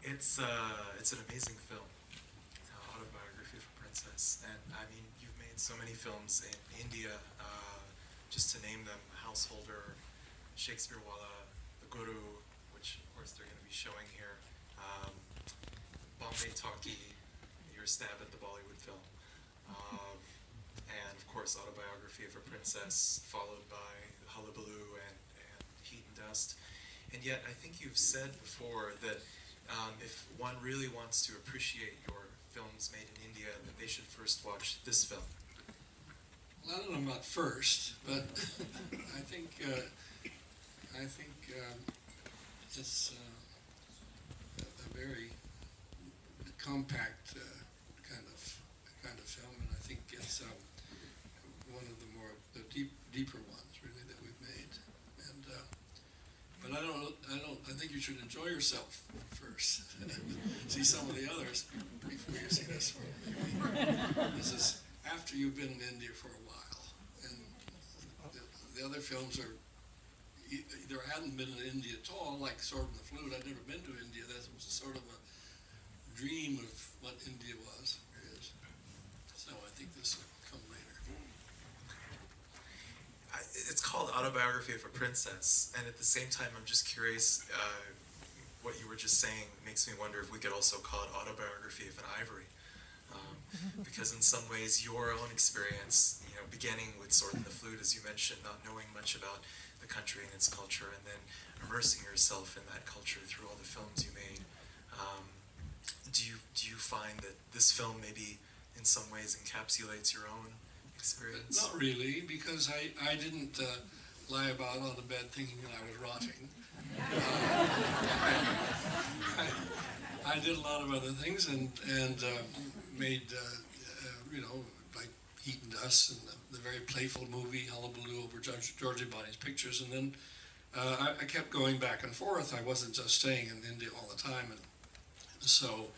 It's an amazing film, Autobiography of a Princess, and I mean you've made so many films in India, just to name them: Householder, Shakespeare Wala, The Guru, which of course they're going to be showing here, um, Bombay Talkie, Your Stab at the Bollywood Film, um, and of course Autobiography of a Princess, followed by Hullabaloo and Heat and Dust. And yet, I think you've said before that if one really wants to appreciate your films made in India, that they should first watch this film. Well, I don't know about first, but I think it's a very compact kind of film, and I think it's one of the deeper ones really that we've made. And but I think you should enjoy yourself first. See some of the others before you see this one. This is after you've been in India for a while, and the other films are either I hadn't been in India at all, like Sword and the Flute. I'd never been to India. That was sort of a dream of what India was or is. So I think this will come later. It's called Autobiography of a Princess, and at the same time, I'm just curious. What you were just saying makes me wonder if we could also call it Autobiography of an Ivory, because in some ways, your own experience, beginning with Sword and the Flute, as you mentioned, not knowing much about the country and its culture, and then immersing yourself in that culture through all the films you made. Do you find that this film maybe in some ways encapsulates your own experience? Not really, because I didn't lie about on the bed thinking that I was rotting. I did a lot of other things and made like Heat and Dust and the very playful movie Hullabaloo over Georgie Bonnie's pictures, and then I kept going back and forth. I wasn't just staying in India all the time, and so.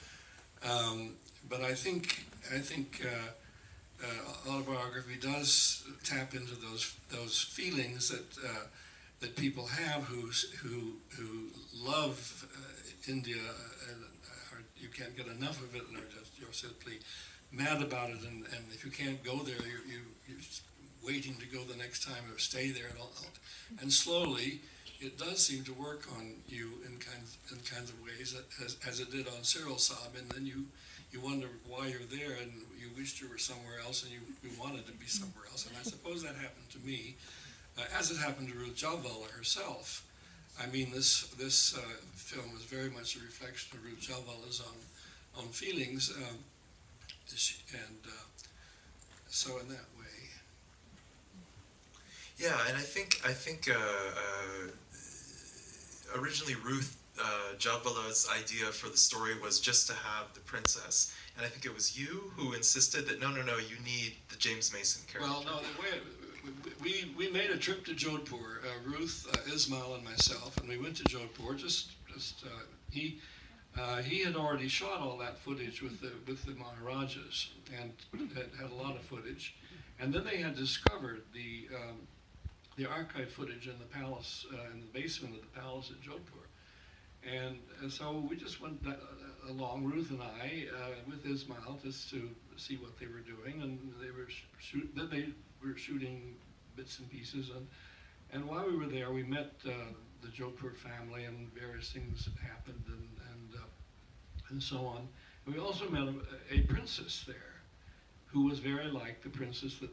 But I think autobiography does tap into those feelings that people have who love India, and you can't get enough of it, and you're simply mad about it, and if you can't go there, you're just waiting to go the next time or stay there and all. And slowly, it does seem to work on you in kinds of ways, as it did on Cyril Saab, and then you wonder why you're there, and you wished you were somewhere else, and you wanted to be somewhere else. And I suppose that happened to me, as it happened to Ruth Jalvala herself. I mean, this film is very much a reflection of Ruth Jalvala's own feelings, so in that way. Yeah, and I think originally Ruth Jalvala's idea for the story was just to have the princess, and I think it was you who insisted that no, you need the James Mason character. Well, no, we made a trip to Jodhpur, Ruth, Ismail, and myself, and we went to Jodhpur. He had already shot all that footage with the Maharajas, and had a lot of footage, and then they had discovered the archive footage in the palace, in the basement of the palace at Jodhpur. And so we just went along, Ruth and I, with Ismail, just to see what they were doing, and they were shooting bits and pieces, and while we were there, we met the Jodhpur family, and various things happened, and so on. And we also met a princess there, who was very like the princess that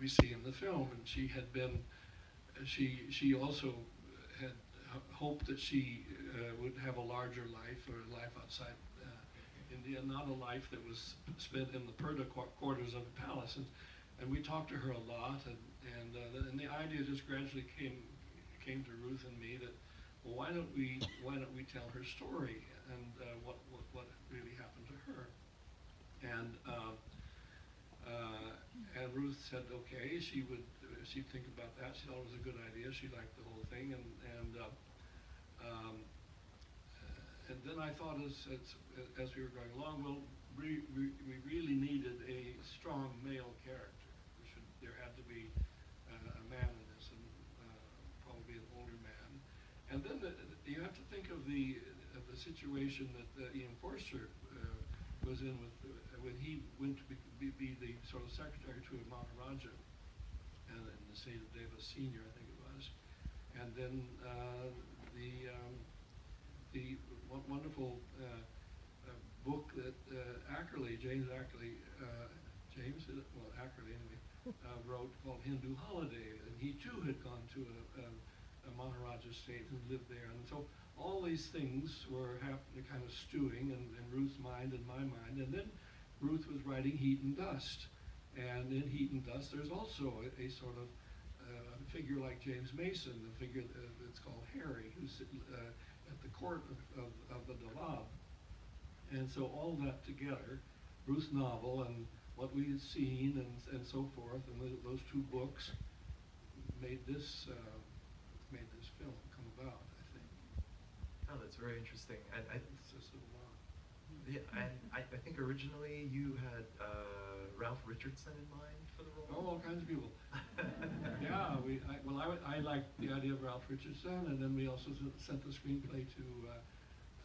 we see in the film, and she had been. She also had hoped that she would have a larger life, or a life outside India, not a life that was spent in the Purdah quarters of the palace. And we talked to her a lot, and the idea just gradually came to Ruth and me that, well, why don't we tell her story, and what really happened to her, and Ruth said okay, she'd think about that. She thought it was a good idea. She liked the whole thing, and then I thought as we were going along, well, we really needed a strong male character. There had to be a man in this, and probably an older man. And then you have to think of the situation that Ian Forster was in with when he went to be the sort of secretary to Maharaja and in the state of Davis Senior, I think it was, and then the wonderful book that James Ackerley, Ackerley anyway, wrote called Hindu Holiday, and he too had gone to a Maharaja state and lived there, and so all these things were happening, kind of stewing in Ruth's mind and my mind, and then Ruth was writing Heat and Dust, and in Heat and Dust there's also a sort of figure like James Mason, the figure that's called Harry, who's at the court of the Dalab. And so all that together, Ruth's novel and what we had seen and so forth, and those two books made this film come about, I think. Oh, that's very interesting. And It's just a lot. yeah, and I think originally you had Ralph Richardson in mind for the Oh, role. all kinds of people. Yeah, I liked the idea of Ralph Richardson, and then we also sent the screenplay to,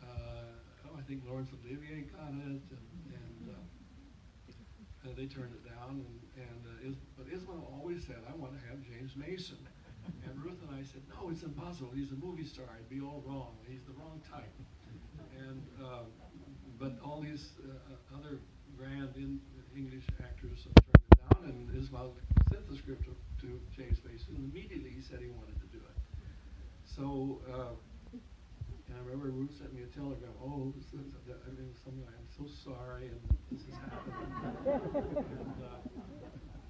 I think Lawrence Olivier got it, and they turned it down, but Ismail always said, I want to have James Mason. And Ruth and I said, no, it's impossible, he's a movie star, it'd be all wrong, he's the wrong type. And, but all these other grand English actors turned it down, and Ismail sent the script to James Mason, and immediately he said he wanted to do it. So, and I remember Ruth sent me a telegram, something, I'm so sorry, and this is happening. And,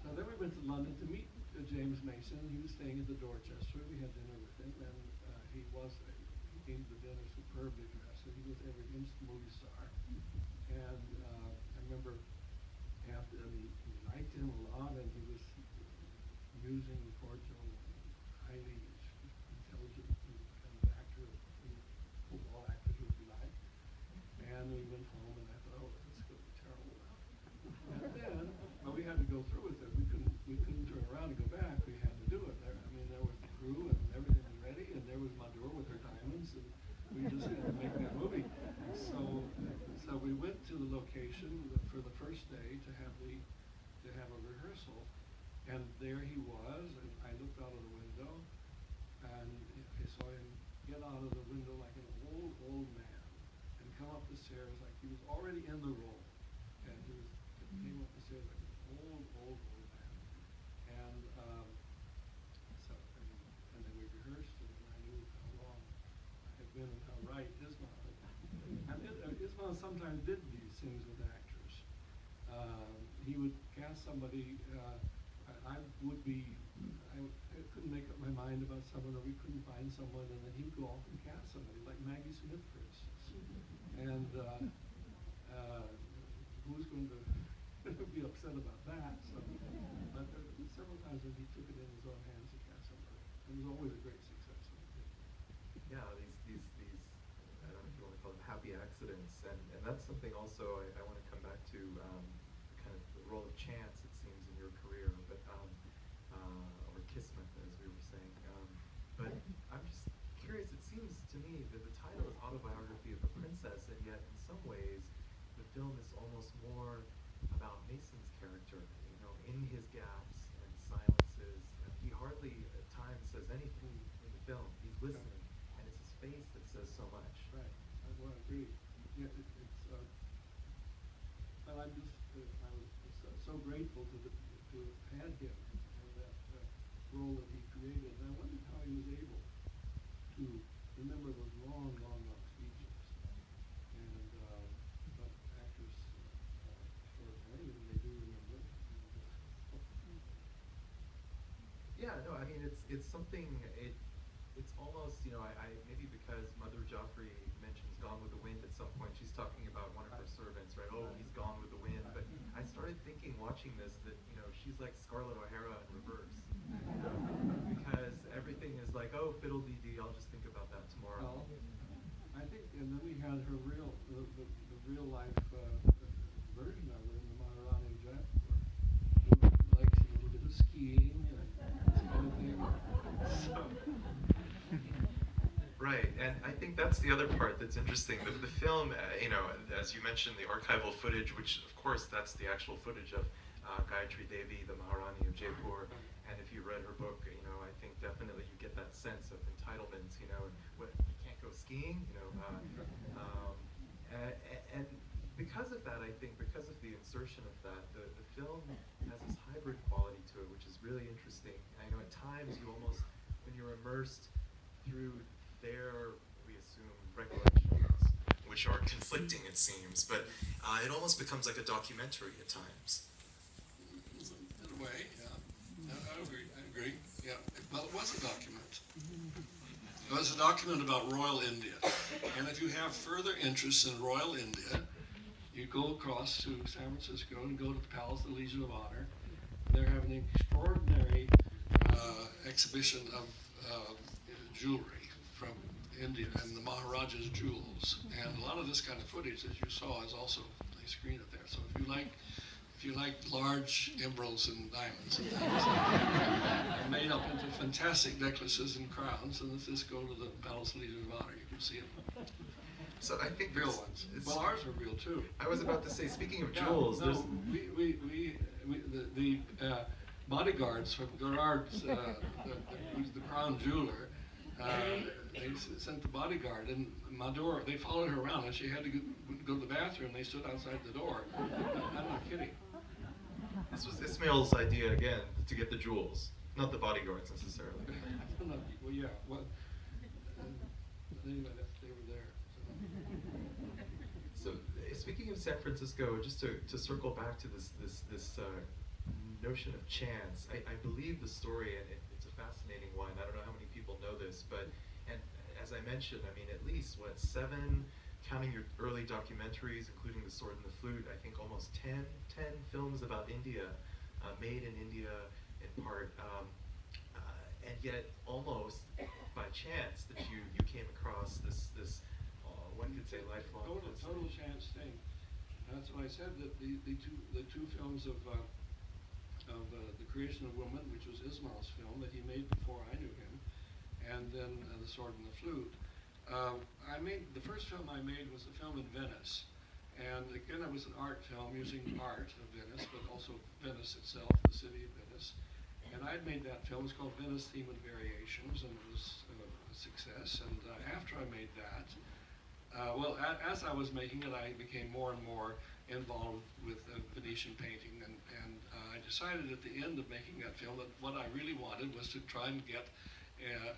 so then we went to London to meet James Mason. He was staying at the Dorchester. We had dinner with him, and he came to the dinner superbly dressed, and he was every inch movie star. And I remember he liked him a lot, and he was amusing, cordial, highly intelligent kind of actor, football actors would be like. And we went home, and I thought, oh, this is going to be terrible now. And then, but we had to go through with it. We couldn't turn around and go back. We had to do it. There was the crew, and everything was ready, and there was Maduro with her diamonds, and we just had to make that movie. So we went to the location for the first day to have a rehearsal, and there he was, and I looked out of the window, and I saw him get out of the window like an old man, and come up the stairs like he was already in the role, and he came up the stairs like an old man, and and then we rehearsed, and I knew how long I had been and how right Ismail had been. And Ismail sometimes did these things with actors. He would cast somebody. I couldn't make up my mind about someone, or we couldn't find someone, and then he'd go off and cast somebody, like Maggie Smith, for instance. And who's going to be upset about that? So, but several times when he took it in his own hands to cast somebody, it was always a great success. Yeah, these I don't know if you want to call them happy accidents, and that's something also I want to come back to, kind of the role of chance, it seems, in your career, but or kismet, as we were saying. But I'm just curious. It seems to me that the title is Autobiography of a Princess, and yet in some ways the film is almost more about Mason's character. In his gaps and silences, he hardly at times says anything in the film. He's listening, and it's his face that says so much. Right. I agree. Yeah, but I was so grateful to have had him and that role that he created. And I wondered how he was able to remember those long speeches. And but actors extraordinary, and they do remember. Yeah, no, I mean it's something. It's almost, I maybe because Mother Joffrey mentions Gone with the Wind at some point, she's talking about one of her servants, right? Oh, he's gone with the wind. But I started thinking, watching this, that she's like Scarlett O'Hara in reverse, because everything is like, oh, fiddle-dee-dee, I'll just think about that tomorrow. Well, I think, and then we had her the real life version of it in the Maharani Jaipur, who likes a little bit of skiing and this kind of thing. So, Right, and I think that's the other part that's interesting. The film, you know, as you mentioned, the archival footage, which of course that's the actual footage of Gayatri Devi, the Maharani of Jaipur. And if you read her book, you know, I think definitely you get that sense of entitlement. You know, what, you can't go skiing, you know, and because of that, I think because of the insertion of that, the film has this hybrid quality to it, which is really interesting. I know at times you almost, when you're immersed through their, we assume, recollections, which are conflicting, it seems, but it almost becomes like a documentary at times. In a way, yeah. I agree. Yeah. Well, it was a document. It was a document about Royal India. And if you have further interest in Royal India, you go across to San Francisco and go to the Palace of the Legion of Honor. They're having an extraordinary exhibition of jewelry from India and the Maharaja's jewels. And a lot of this kind of footage, as you saw, is also, they screen it there. So if you like large emeralds and diamonds and things, they're made up into fantastic necklaces and crowns, and if just go to the Palace of the Legion of Honor, you can see them. So I think Real ones. Well, ours are real too. I was about to say, speaking of jewels, no, the bodyguards from Gerard's, who's the crown jeweler, they sent the bodyguard, and Mador, they followed her around, and she had to go to the bathroom. They stood outside the door. I'm not kidding. This was Ismail's idea again, to get the jewels, not the bodyguards necessarily. Well, yeah. Well, anyway, they were there. So, speaking of San Francisco, just to circle back to this notion of chance, I believe the story, and it's a fascinating one. I don't know how many people know this, but and as I mentioned, I mean, at least what 7, counting your early documentaries, including The Sword and the Flute, I think almost 10 films about India, made in India in part, and yet almost by chance that you came across this one could say lifelong total chance thing. That's why I said that the two films of The Creation of Woman, which was Ismail's film that he made before I knew him, and then The Sword and the Flute. The first film I made was a film in Venice, and again it was an art film using art of Venice, but also Venice itself, the city of Venice. And I'd made that film. It was called Venice Theme and Variations, and it was a success. And after I made that, as I was making it, I became more and more involved with Venetian painting, and I decided at the end of making that film that what I really wanted was to try and get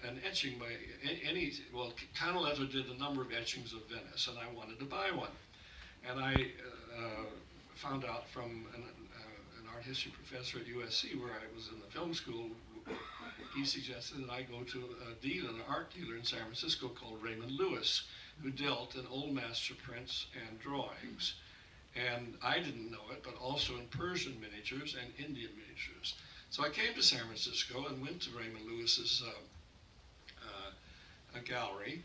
an etching by Canaletto did a number of etchings of Venice, and I wanted to buy one. And I found out from an art history professor at USC, where I was in the film school, he suggested that I go to an art dealer in San Francisco called Raymond Lewis, who dealt in old master prints and drawings. And I didn't know it, but also in Persian miniatures and Indian miniatures. So I came to San Francisco and went to Raymond Lewis's gallery,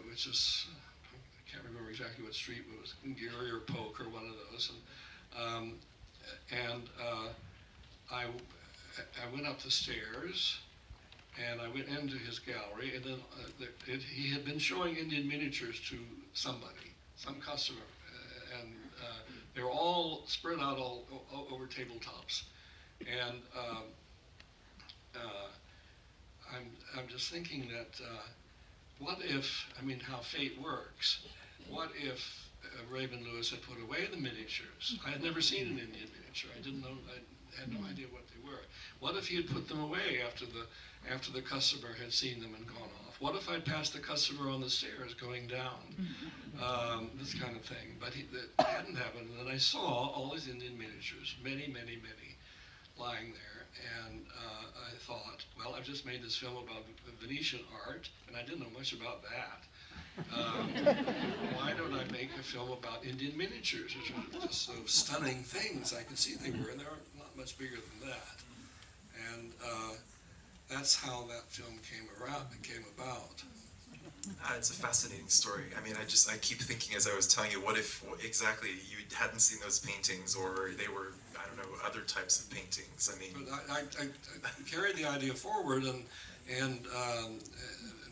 which is, I can't remember exactly what street it was, Geary or Polk or one of those. And I went up the stairs, and I went into his gallery, and then he had been showing Indian miniatures to somebody, some customer, and they were all spread out all over tabletops. And I'm just thinking that what if, how fate works, what if Raymond Lewis had put away the miniatures? I had never seen an Indian miniature. I didn't know, I had no idea what they were. What if he had put them away after the customer had seen them and gone off? What if I'd passed the customer on the stairs going down? This kind of thing. But that hadn't happened. And then I saw all these Indian miniatures, many, many, many, lying there. And I thought, well, I've just made this film about Venetian art, and I didn't know much about that. Why don't I make a film about Indian miniatures, which are just so stunning things? I could see they were, and they're not much bigger than that. And that's how that film came about. It's a fascinating story. I keep thinking as I was telling you, what if exactly you hadn't seen those paintings, or they were, I don't know, other types of paintings? But I carried the idea forward, and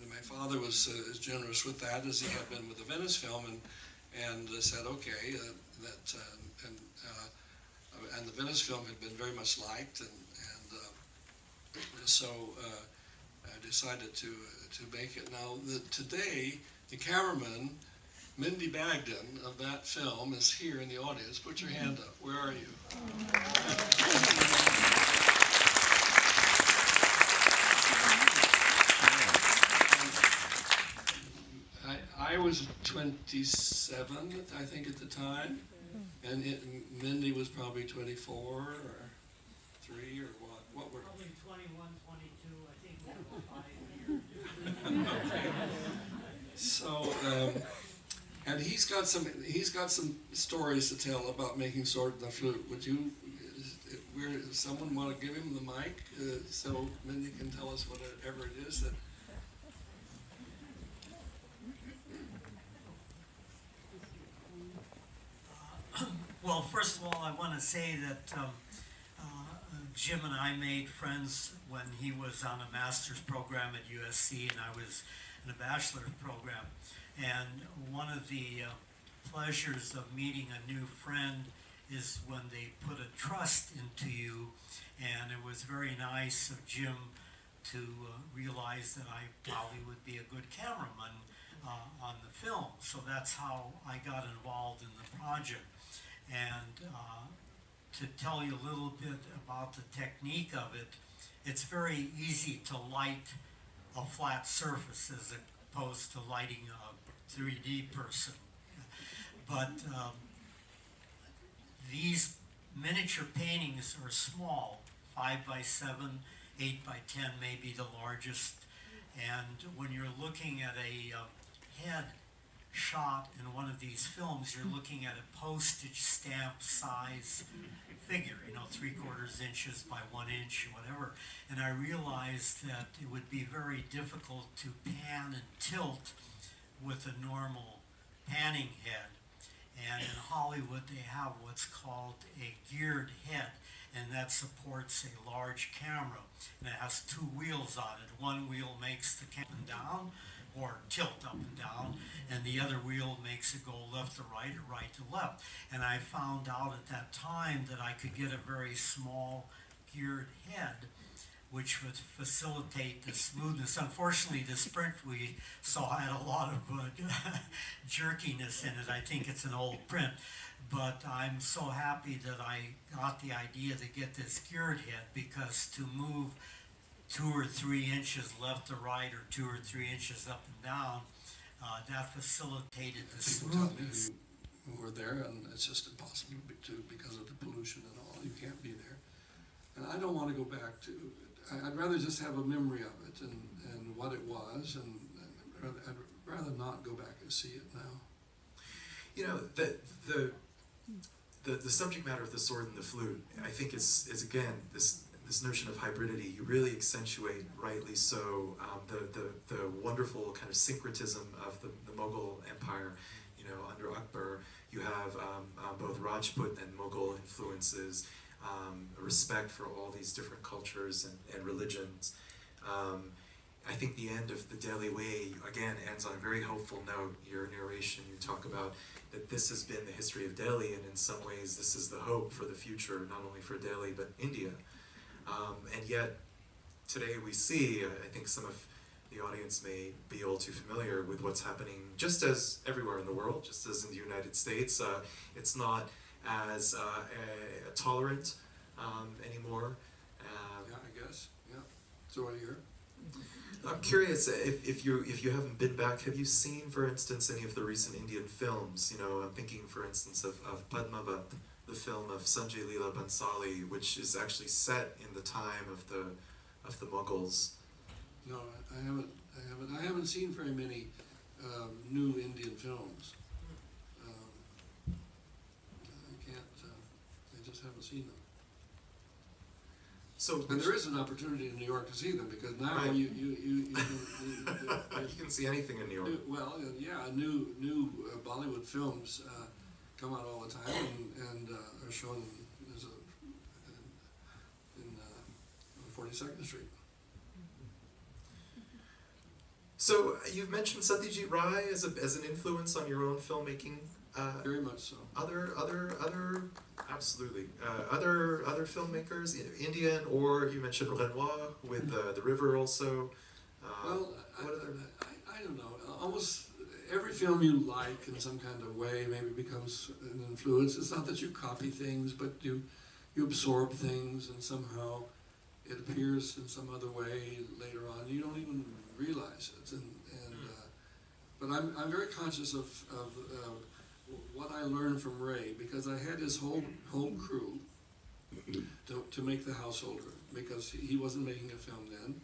my father was as generous with that as he had been with the Venice film, and said, okay, and the Venice film had been very much liked, and so I decided to make it. Now, today, the cameraman, Mindy Bagdon, of that film is here in the audience. Put your hand up. Where are you? I was 27, I think, at the time, and Mindy was probably 24 or 3 or what? What were? Probably 21, 22. I think that was 5 years. So, and he's got some stories to tell about making Sword in the Flute. Would you? Someone want to give him the mic so Mindy can tell us whatever it is that. Well, first of all, I want to say that Jim and I made friends when he was on a master's program at USC and I was in a bachelor's program. And one of the pleasures of meeting a new friend is when they put a trust into you. And it was very nice of Jim to realize that I probably would be a good cameraman on the film. So that's how I got involved in the project. And to tell you a little bit about the technique of it, it's very easy to light a flat surface as opposed to lighting a 3D person. But these miniature paintings are small, 5 by 7, 8 by 10 may be the largest. And when you're looking at a head shot in one of these films, you're looking at a postage stamp size figure, 3/4 inches by 1 inch, whatever. And I realized that it would be very difficult to pan and tilt with a normal panning head. And in Hollywood, they have what's called a geared head, and that supports a large camera. And it has 2 wheels on it. One wheel makes the camera down, or tilt up and down, and the other wheel makes it go left to right or right to left. And I found out at that time that I could get a very small geared head, which would facilitate the smoothness. Unfortunately, the sprint we saw had a lot of jerkiness in it. I think it's an old print, but I'm so happy that I got the idea to get this geared head, because to move 2 or 3 inches left to right or 2 or 3 inches up and down, that facilitated the smoothness. You were there, and it's just impossible because of the pollution and all. You can't be there. And I don't want to go back to, I'd rather just have a memory of it and what it was, and I'd rather not go back and see it now. The subject matter of the sword and the flute, I think is again this notion of hybridity. You really accentuate, rightly so, the wonderful kind of syncretism of the Mughal Empire. Under Akbar, you have both Rajput and Mughal influences, a respect for all these different cultures and religions. I think the end of the Delhi Way, again, ends on a very hopeful note. Your narration, you talk about that this has been the history of Delhi, and in some ways this is the hope for the future, not only for Delhi, but India. And yet, today we see, I think some of the audience may be all too familiar with what's happening just as everywhere in the world, just as in the United States. It's not as tolerant anymore. Yeah, I guess. Yeah. So I hear. I'm curious if you haven't been back, have you seen, for instance, any of the recent Indian films? I'm thinking, for instance, of Padmavat, the film of Sanjay Leela Bhansali, which is actually set in the time of the Mughals. No, I haven't seen very many new Indian films. I can't. I just haven't seen them. So, and there is an opportunity in New York to see them, because now right. you you can see anything in New York. New Bollywood films come out all the time and are shown on 42nd Street. So you've mentioned Satyajit Ray as an influence on your own filmmaking. Very much so. Absolutely. Other filmmakers, Indian, or you mentioned Renoir with the river also. Well, what other? I don't know. Almost every film you like in some kind of way maybe becomes an influence. It's not that you copy things, but you absorb things, and somehow it appears in some other way later on. You don't even realize it. But I'm very conscious of what I learned from Ray, because I had his whole crew to make The Householder, because he wasn't making a film then.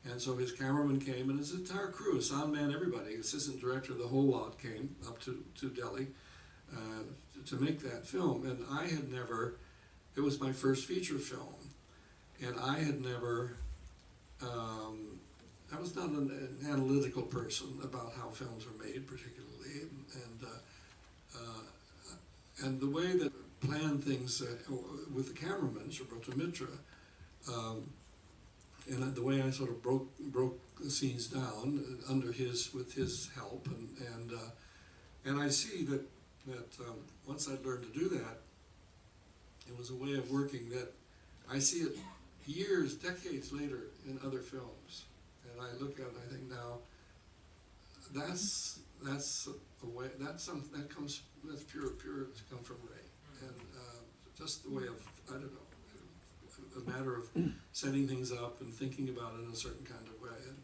And so his cameraman came, and his entire crew, sound man, everybody, assistant director, the whole lot came up to Delhi to make that film. And I had never, it was my first feature film, and I had never, I was not an analytical person about how films are made particularly, and the way that planned things with the cameraman, Subrata Mitra, and the way I sort of broke the scenes down with his help, and I see that once I learned to do that, it was a way of working that I see it years, decades later in other films, and I look at it, I think now that's a way that's pure to come from Ray, and just the way of, I don't know, a matter of setting things up and thinking about it in a certain kind of way, and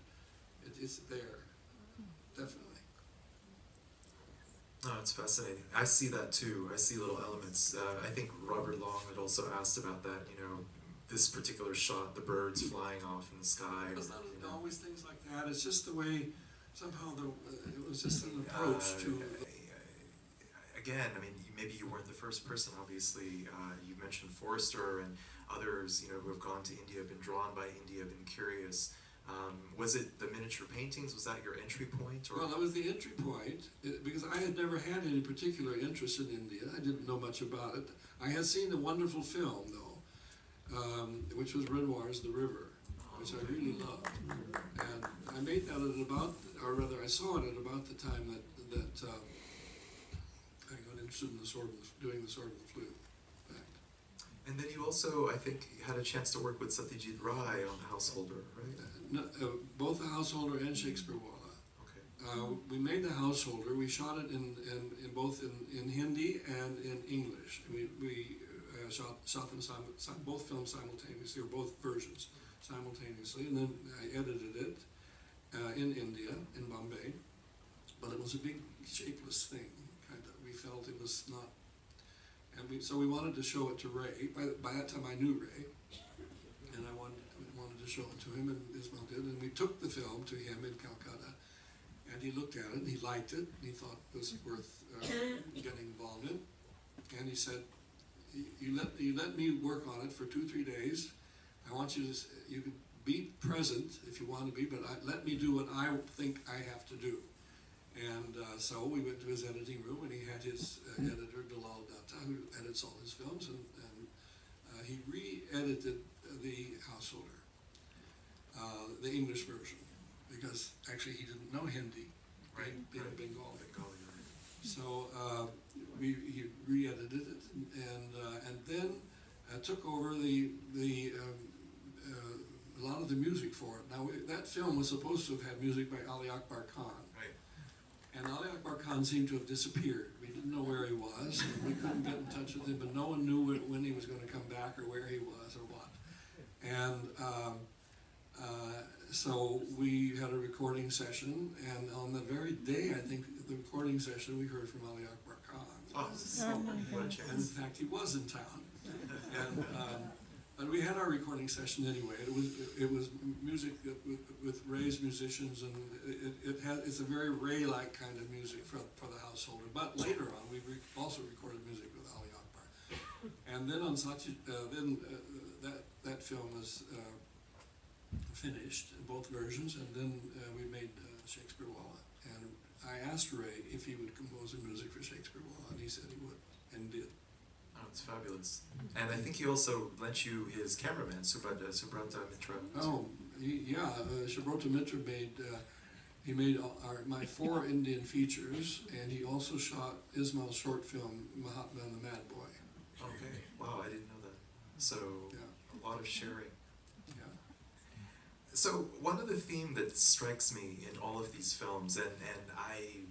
it's there, definitely. Oh, it's fascinating. I see that too. I see little elements. I think Robert Long had also asked about that, this particular shot, the birds flying off in the sky. It's not always things like that. It's just the way, somehow, it was just an approach to... Again, I mean, maybe you weren't the first person, obviously. You mentioned Forrester and others, who have gone to India, been drawn by India, been curious. Was it the miniature paintings? Was that your entry point? Or? Well, that was the entry point, because I had never had any particular interest in India. I didn't know much about it. I had seen a wonderful film, though, which was Renoir's The River, which I really loved. And I made that at about, or rather I saw it at about the time that I got interested in doing the Sword and the Flute. And then you also, I think, had a chance to work with Satyajit Ray on The Householder, right? Both The Householder and Shakespeare Walla. Okay. We made The Householder. We shot it in both in Hindi and in English. We shot them both films simultaneously, or both versions simultaneously, and then I edited it in India, in Bombay. But it was a big shapeless thing, kind of. We felt it was not. And so we wanted to show it to Ray. By that time I knew Ray, and I wanted to show it to him, and Ismail did. And we took the film to him in Calcutta, and he looked at it, and he liked it, and he thought it was worth getting involved in. And he said, you let me work on it for 2-3 days. I want you could be present if you want to be, but let me do what I think I have to do. And so we went to his editing room, and he had his editor, Dalal Datta, who edits all his films, and he re-edited The Householder, the English version, because actually he didn't know Hindi, Right. being Bengali. Right. So he re-edited it, and then took over a lot of the music for it. Now that film was supposed to have had music by Ali Akbar Khan. Right. And Ali Akbar Khan seemed to have disappeared. We didn't know where he was, and we couldn't get in touch with him, but no one knew when he was going to come back or where he was or what. And so we had a recording session, and on the very day, I think, the recording session, we heard from Ali Akbar Khan. Oh, what a chance. And in fact, he was in town. And we had our recording session anyway. It was music with Ray's musicians, and it's a very Ray-like kind of music for The Householder. But later on, we also recorded music with Ali Akbar. And then on that film was finished in both versions, and then we made Shakespeare Walla. And I asked Ray if he would compose the music for Shakespeare Walla, and he said he would, and did. Oh, it's fabulous. And I think he also lent you his cameraman, Subrata Mitra. Oh, yeah, Subrata Mitra He made my 4 Indian features, and he also shot Ismail's short film, Mahatma and the Mad Boy. Okay. Wow, I didn't know that. So Yeah. a lot of sharing. Yeah. So one of the theme that strikes me in all of these films, and I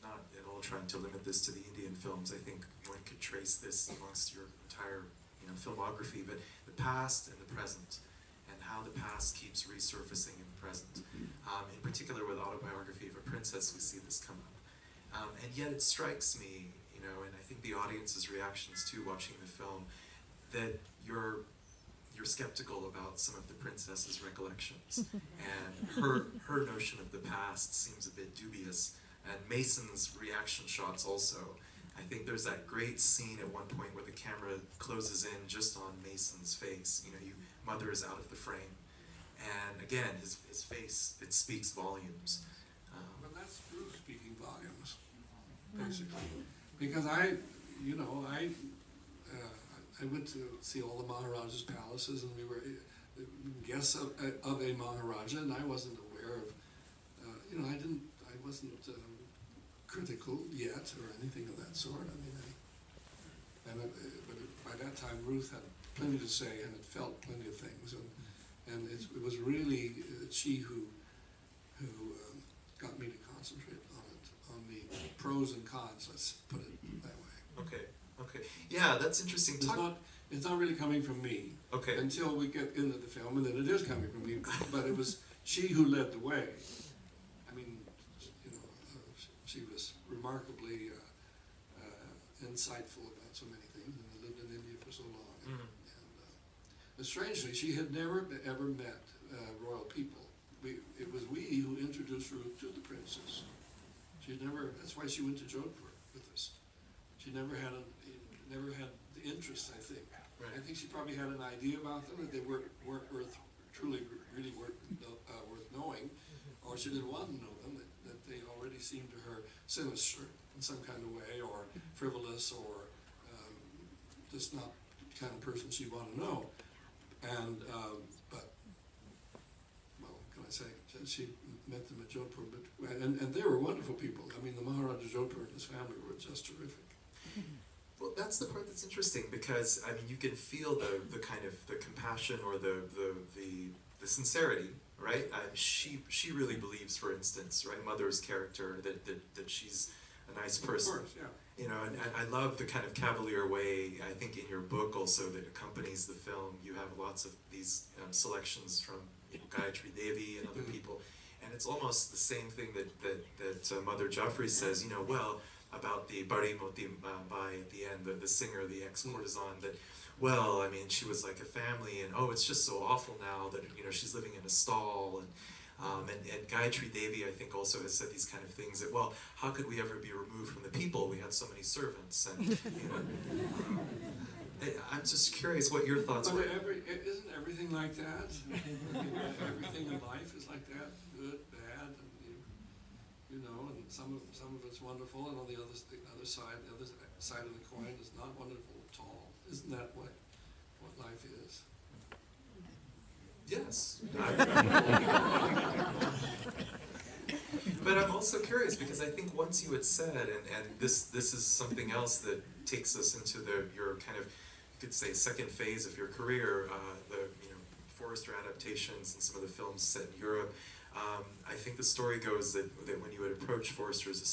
not at all trying to limit this to the Indian films, I think one could trace this amongst your entire filmography, but the past and the present, and how the past keeps resurfacing in the present. In particular with Autobiography of a Princess, we see this come up. And yet it strikes me, and I think the audience's reactions too, watching the film, that you're skeptical about some of the princess's recollections, and her notion of the past seems a bit dubious, and Mason's reaction shots also. I think there's that great scene at one point where the camera closes in just on Mason's face. Mother is out of the frame, and again, his face, it speaks volumes. Well, that's Bruce speaking volumes, basically, because I went to see all the Maharaja's palaces, and we were guests of a Maharaja, and I wasn't aware of, I wasn't critical yet or anything of that sort. But by that time Ruth had plenty to say and had felt plenty of things, and it was really she who got me to concentrate on the pros and cons. Let's put it that way. Okay. Yeah, that's interesting. It's not really coming from me. Okay. Until we get into the film, and then it is coming from me. But it was she who led the way. She was remarkably insightful about so many things, and had lived in India for so long. And strangely, she had never ever met royal people. It was we who introduced Ruth to the princess. That's why she went to Jodhpur with us. She never had the interest, I think. Right. I think she probably had an idea about them, that they weren't really worth knowing, or she didn't want to know them, that they already seemed to her sinister in some kind of way, or frivolous, or just not the kind of person she'd want to know. And but well, what can I say? She met them at Jodhpur, and they were wonderful people. The Maharaja Jodhpur and his family were just terrific. Well, that's the part that's interesting, because you can feel the kind of the compassion or the sincerity, right? She really believes, for instance, right, Mother's character, that she's a nice person. Of course, yeah. And I love the kind of cavalier way. I think in your book also that accompanies the film, you have lots of these selections from Gayatri Devi and other people, and it's almost the same thing that Mother Joffrey says. About the Bari Moti Bai at the end, the singer, the ex-courtesan, that, she was like a family, and it's just so awful now that, she's living in a stall, and Gayatri Devi, I think, also has said these kind of things, that, how could we ever be removed from the people? We had so many servants, and, I'm just curious what your thoughts were. Isn't everything like that? Everything in life is like that, good, bad, and and some of it's wonderful, and on the other side of the coin is not wonderful at all. Isn't that what life is? Yes. But I'm also curious, because I think once you had said, and this is something else that takes us into your kind of, you could say, second phase of your career, the Forrester adaptations and some of the films set in Europe. I think the story goes that when you had approached Forrester as a